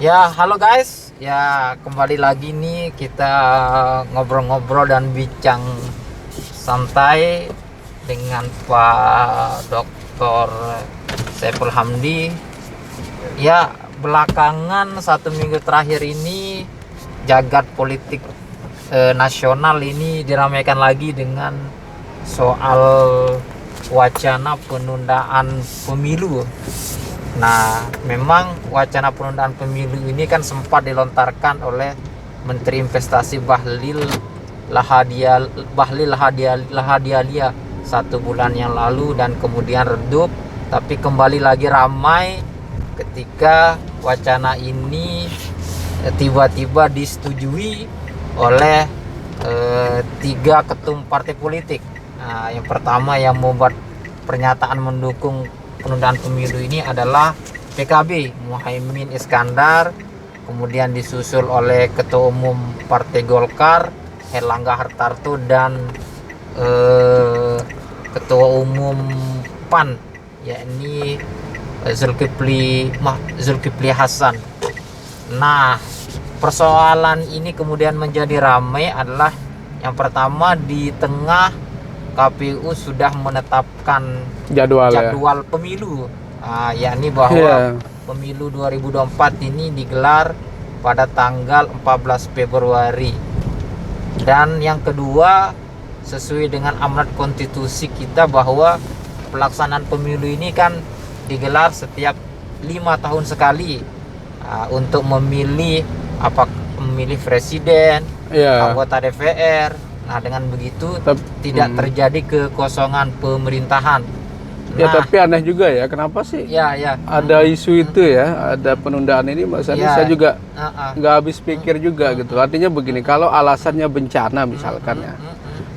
Ya, halo guys. Ya, kembali lagi nih kita ngobrol-ngobrol dan bincang santai dengan Pak Dr. Saiful Hamdi. Ya, belakangan 1 minggu terakhir ini jagat politik nasional ini diramaikan lagi dengan soal wacana penundaan pemilu. Nah, memang wacana penundaan pemilu ini kan sempat dilontarkan oleh Menteri Investasi Lahadialia 1 bulan yang lalu dan kemudian redup, tapi kembali lagi ramai ketika wacana ini tiba-tiba disetujui oleh 3 ketum partai politik. Nah, yang pertama yang membuat pernyataan mendukung penundaan pemilu ini adalah PKB, Muhaimin Iskandar, kemudian disusul oleh Ketua Umum Partai Golkar, Erlangga Hartarto, dan Ketua Umum PAN, yakni Zulkifli Hasan. Nah, persoalan ini kemudian menjadi ramai adalah yang pertama di tengah KPU sudah menetapkan jadwal pemilu, yakni bahwa pemilu 2024 ini digelar pada tanggal 14 Februari. Dan yang kedua, sesuai dengan amanat konstitusi kita bahwa pelaksanaan pemilu ini kan digelar setiap 5 tahun sekali, untuk memilih presiden, anggota DPR. Nah, dengan begitu tidak terjadi kekosongan pemerintahan. Tapi aneh juga ya, kenapa sih ada isu itu ya, ada penundaan ini, Mas Andi? Saya juga nggak habis pikir juga gitu. Artinya begini, kalau alasannya bencana misalkan ya,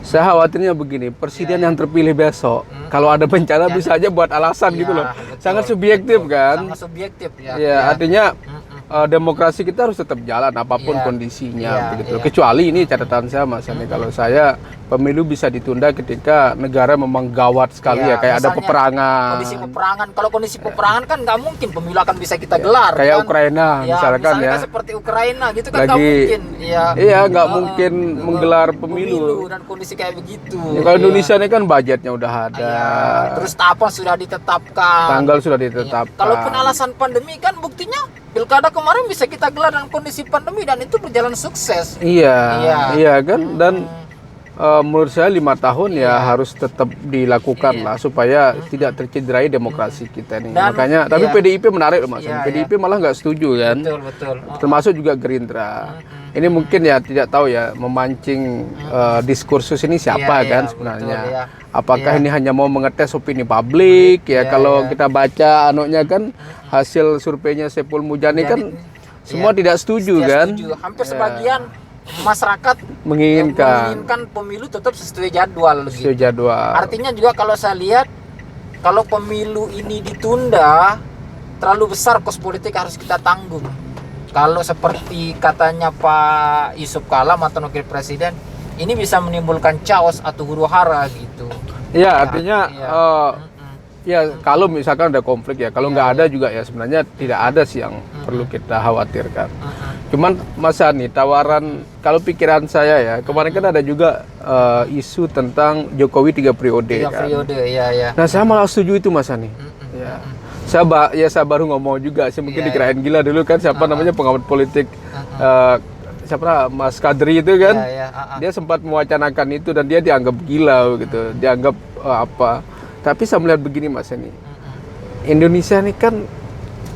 saya khawatirnya begini, presiden yang terpilih besok, kalau ada bencana bisa aja buat alasan gitu loh. Betul, sangat subjektif kan? Sangat subjektif artinya demokrasi kita harus tetap jalan apapun kondisinya begitu. Kecuali ini catatan saya, Mas Andi, kalau saya pemilu bisa ditunda ketika negara memang gawat sekali kayak ada peperangan. Kalau kondisi peperangan kan nggak mungkin pemilu akan bisa kita gelar. Kayak kan? Ukraina misalkan seperti Ukraina gitu kan nggak mungkin. Nggak mungkin menggelar pemilu dan kondisi kayak begitu. Kalau Indonesia ini kan budgetnya udah ada. Terus tahapan sudah ditetapkan. Tanggal sudah ditetapkan. Kalaupun alasan pandemi kan buktinya pilkada kemarin bisa kita gelar dalam kondisi pandemi dan itu berjalan sukses. Iya kan, dan menurut saya 5 tahun harus tetap dilakukan lah supaya tidak tercederai demokrasi kita nih. Makanya tapi PDIP menarik loh, Mas. PDIP malah nggak setuju kan. Betul. Termasuk juga Gerindra. Ini mungkin tidak tahu ya, memancing diskursus ini siapa kan sebenarnya. Apakah ini hanya mau mengetes opini publik kalau kita baca kan hasil surveinya Saiful Mujani kan semua tidak setuju kan. Hampir sebagian masyarakat menginginkan pemilu tetap sesuai jadwal. Artinya juga kalau saya lihat, kalau pemilu ini ditunda, terlalu besar kos politik harus kita tanggung. Kalau seperti katanya Pak Yusuf Kala, mantan wakil presiden, ini bisa menimbulkan chaos atau huru hara gitu. Artinya kalau misalkan ada konflik kalau nggak ada juga sebenarnya tidak ada sih yang perlu kita khawatirkan. Cuman Mas Ani, tawaran kalau pikiran saya kemarin kan ada juga isu tentang Jokowi 3 periode. Nah, saya malah setuju itu, Mas Ani. Saya baru ngomong juga sih, mungkin dikirain gila dulu kan namanya pengamat politik Mas Kadri itu kan. Dia sempat mewacanakan itu dan dia dianggap gila gitu, dianggap Tapi saya melihat begini, Mas Ani. Indonesia ini kan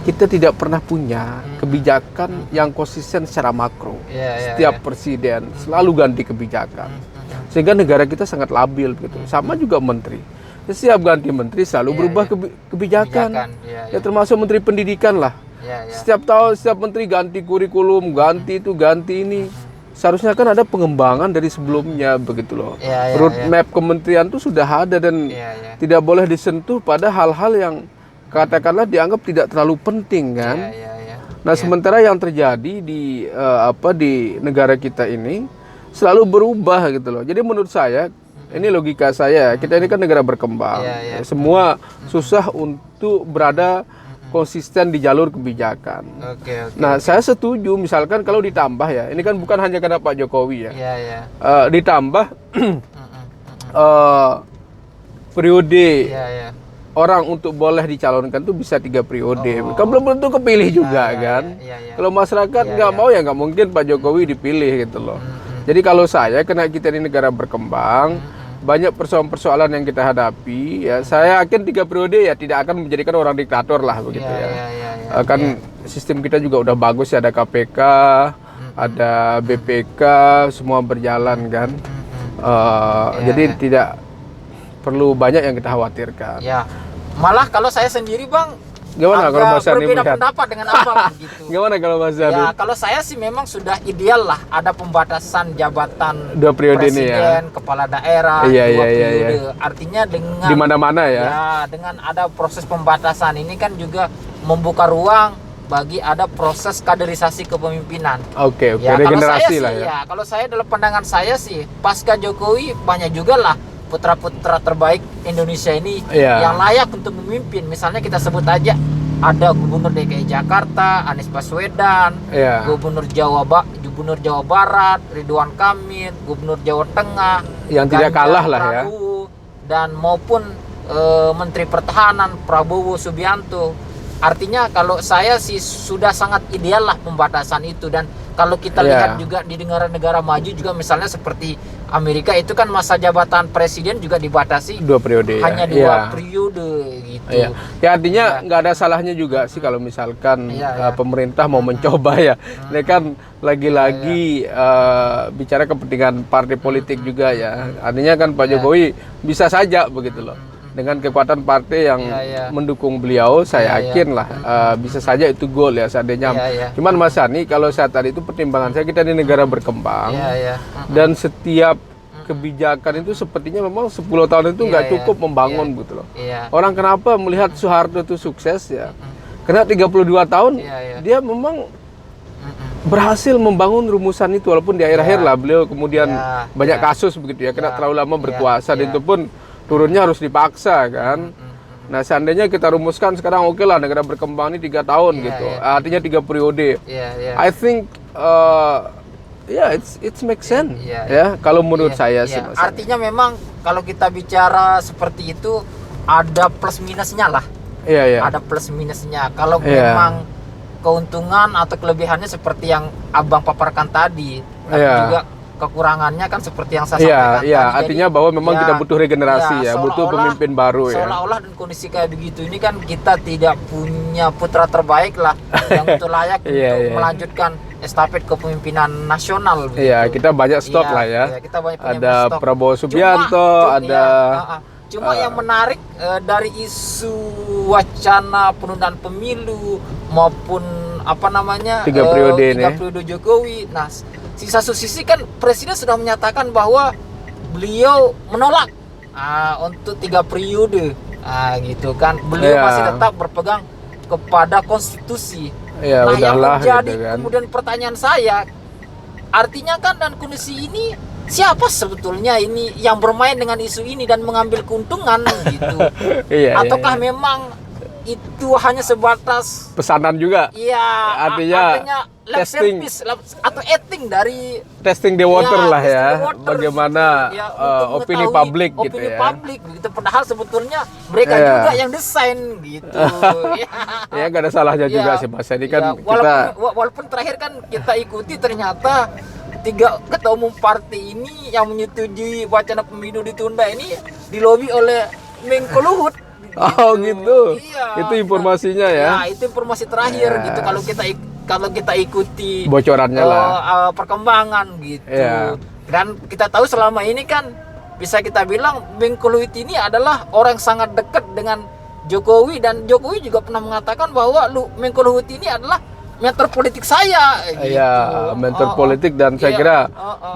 kita tidak pernah punya kebijakan yang konsisten secara makro. Setiap presiden selalu ganti kebijakan. Sehingga negara kita sangat labil gitu. Sama juga menteri. Setiap ganti menteri selalu berubah kebijakan. Termasuk menteri pendidikan lah. Setiap tahun setiap menteri ganti kurikulum, ganti ini. Seharusnya kan ada pengembangan dari sebelumnya begitu loh. Roadmap kementerian itu sudah ada dan tidak boleh disentuh pada hal-hal yang katakanlah dianggap tidak terlalu penting kan. Sementara yang terjadi di negara kita ini selalu berubah gitu loh. Jadi menurut saya, ini logika saya, kita ini kan negara berkembang. Semua susah untuk berada konsisten di jalur kebijakan. Oke. Nah, saya setuju misalkan kalau ditambah ya, ini kan bukan hanya karena Pak Jokowi ya. Iya. Ditambah periode orang untuk boleh dicalonkan tuh bisa 3 periode. Kan belum tentu kepilih juga kan. Kalau masyarakat nggak mau ya nggak mungkin Pak Jokowi dipilih gitu loh. Jadi kalau saya, karena kita di negara berkembang, banyak persoalan-persoalan yang kita hadapi, ya saya yakin 3 periode ya tidak akan menjadikan orang diktator lah begitu ya. Kan sistem kita juga udah bagus ya, ada KPK, ada BPK, semua berjalan kan. Jadi tidak perlu banyak yang kita khawatirkan. Ya, malah kalau saya sendiri Bang, gimana kalau Mas Sani berbeda melihat? pendapat dengan Abang gitu. Gimana kalau Mas Sani? Ya, kalau saya sih memang sudah ideal lah ada pembatasan jabatan 2 periode presiden, ini ya. Kepala daerah, 2 periode. Artinya dengan di mana-mana ya. Ya, dengan ada proses pembatasan ini kan juga membuka ruang bagi ada proses kaderisasi kepemimpinan. Oke, Ya, regenerasi lah sih, ya. kalau saya dalam pandangan saya sih, pasca Jokowi banyak juga lah putra-putra terbaik Indonesia ini yang layak untuk memimpin. Misalnya kita sebut aja ada Gubernur DKI Jakarta, Anies Baswedan, Gubernur Jawa Barat, Ridwan Kamil, Gubernur Jawa Tengah, yang tidak kalah lah ya. Dan maupun Menteri Pertahanan Prabowo Subianto. Artinya kalau saya sih sudah sangat ideal lah pembatasan itu. Dan kalau kita lihat juga di negara-negara maju juga, misalnya seperti Amerika itu kan masa jabatan presiden juga dibatasi 2 periode hanya 2 periode gitu. Ya artinya nggak ada salahnya juga sih kalau misalkan pemerintah mau mencoba ya. Ini kan lagi-lagi bicara kepentingan partai politik juga ya. Artinya kan Pak Jokowi bisa saja begitu loh. Dengan kekuatan partai yang mendukung beliau, saya yakin lah bisa saja itu goal ya seandainya. Cuman Mas Sani, kalau saat tadi itu pertimbangan saya, kita di negara berkembang dan setiap kebijakan itu sepertinya memang 10 tahun itu nggak cukup membangun gitu loh. Orang kenapa melihat Soeharto itu sukses ya? Karena 32 tahun dia memang berhasil membangun rumusan itu, walaupun di akhir-akhir lah beliau kemudian banyak kasus begitu ya, karena terlalu lama berkuasa dan itu pun turunnya harus dipaksa kan. Nah, seandainya kita rumuskan sekarang, oke lah negara berkembang ini 3 tahun gitu. Artinya 3 periode. I think it's make sense. Ya, kalau menurut saya sih. Artinya memang kalau kita bicara seperti itu ada plus minusnya lah. Ada plus minusnya. Kalau memang keuntungan atau kelebihannya seperti yang Abang paparkan tadi, tapi juga kekurangannya kan seperti yang saya sampaikan tadi. Artinya bahwa memang kita butuh regenerasi butuh pemimpin baru ya. Seolah-olah dan kondisi kayak begitu ini kan kita tidak punya putra terbaik lah yang betul layak untuk melanjutkan estafet kepemimpinan nasional gitu. Kita banyak stok lah ya. Kita banyak ada stok. Prabowo Subianto, Cuma yang menarik dari isu wacana penundaan pemilu maupun 3 periode Jokowi. Nah, di satu sisi kan Presiden sudah menyatakan bahwa beliau menolak untuk 3 periode, gitu kan. Beliau masih tetap berpegang kepada konstitusi. Nah, yang menjadi gitu kan. Kemudian pertanyaan saya, artinya kan dan kondisi ini siapa sebetulnya ini yang bermain dengan isu ini dan mengambil keuntungan gitu? Ataukah memang itu hanya sebatas pesanan juga? Artinya testing atau acting dari testing the water lah ya. Bagaimana opini publik gitu ya. Publik gitu. Padahal sebetulnya mereka juga yang desain gitu. Gak ada salahnya juga sih Mas. Ini kan walaupun terakhir kan kita ikuti ternyata 3 ketua umum partai ini yang menyetujui wacana pemilu ditunda ini dilobi oleh Menko Luhut. Gitu. Itu informasinya ya. Itu informasi terakhir gitu. Kalau kita ikuti bocorannya lah, perkembangan gitu. Dan kita tahu selama ini kan bisa kita bilang Menko Luhut ini adalah orang yang sangat dekat dengan Jokowi, dan Jokowi juga pernah mengatakan bahwa Menko Luhut ini adalah mentor politik saya gitu. Iya, mentor politik dan saya kira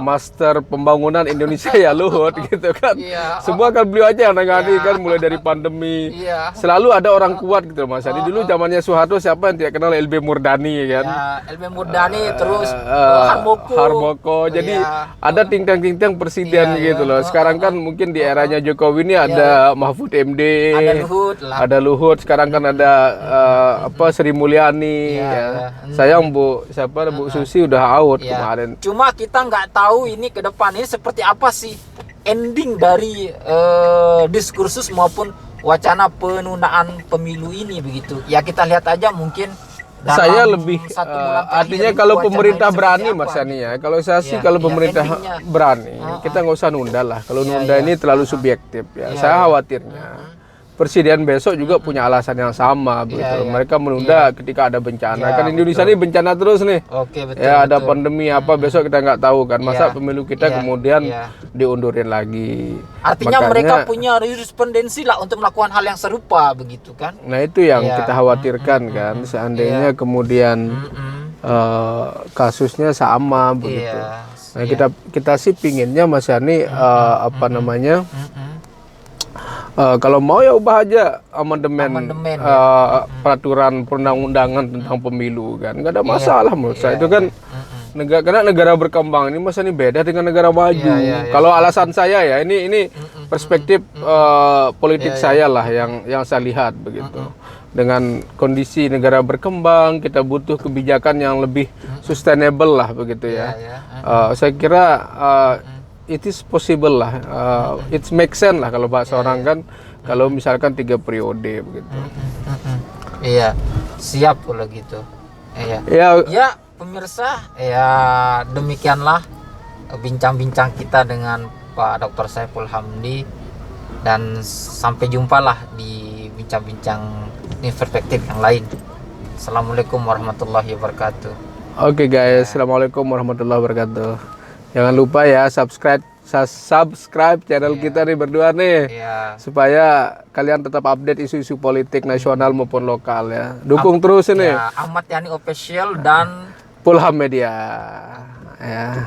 master pembangunan Indonesia ya Luhut gitu kan. Semua kan beliau aja yang nangani kan, mulai dari pandemi. Selalu ada orang kuat gitu Mas Andi. Dulu zamannya Soeharto siapa yang tidak kenal LB Murdani kan? LB Murdani terus Harmoko. Jadi ada ting-tang presiden gitu loh. Sekarang kan mungkin di eranya Jokowi ini ada Mahfud MD, ada Luhut. Sekarang kan ada Sri Mulyani. Sayang Bu Susi udah out kemarin. Cuma kita nggak tahu ini ke depan ini seperti apa sih ending dari diskursus maupun wacana penundaan pemilu ini begitu. Ya kita lihat aja mungkin. Saya lebih artinya kalau pemerintah berani Mas Yani ya. Kalau saya sih kalau pemerintah berani, kita nggak usah nunda lah. Kalau nunda ini terlalu subjektif ya. Saya khawatirnya Presiden besok juga punya alasan yang sama begitu. Mereka menunda ketika ada bencana. Kan Indonesia ini bencana terus nih. Ya ada pandemi apa besok kita nggak tahu kan. Masa pemilu kita kemudian diundurin lagi. Artinya mereka punya jurisprudensi lah untuk melakukan hal yang serupa begitu kan. Nah itu yang kita khawatirkan kan. Seandainya kemudian kasusnya sama begitu. Nah kita sih pinginnya Mas Yani kalau mau ya ubah aja amandemen peraturan perundang-undangan tentang pemilu kan, nggak ada masalah menurut saya itu kan karena negara berkembang ini masa ini beda dengan negara maju. Kalau alasan saya ya ini perspektif politik saya lah yang saya lihat begitu. Dengan kondisi negara berkembang kita butuh kebijakan yang lebih sustainable lah begitu ya. Saya kira it is possible lah, it makes sense lah kalau bahasa orang kan, kalau misalkan 3 periode begitu. Iya, siap kalau gitu. Ya pemirsa, ya demikianlah bincang-bincang kita dengan Pak Dr. Saiful Hamdi, dan sampai jumpa lah di bincang-bincang ini perspektif yang lain. Assalamualaikum warahmatullahi wabarakatuh. Oke guys, assalamualaikum warahmatullahi wabarakatuh. Jangan lupa ya subscribe channel kita nih berdua nih, supaya kalian tetap update isu-isu politik nasional maupun lokal ya. Dukung terus ini. Ahmad Yani Official dan Pulham Media. Ya.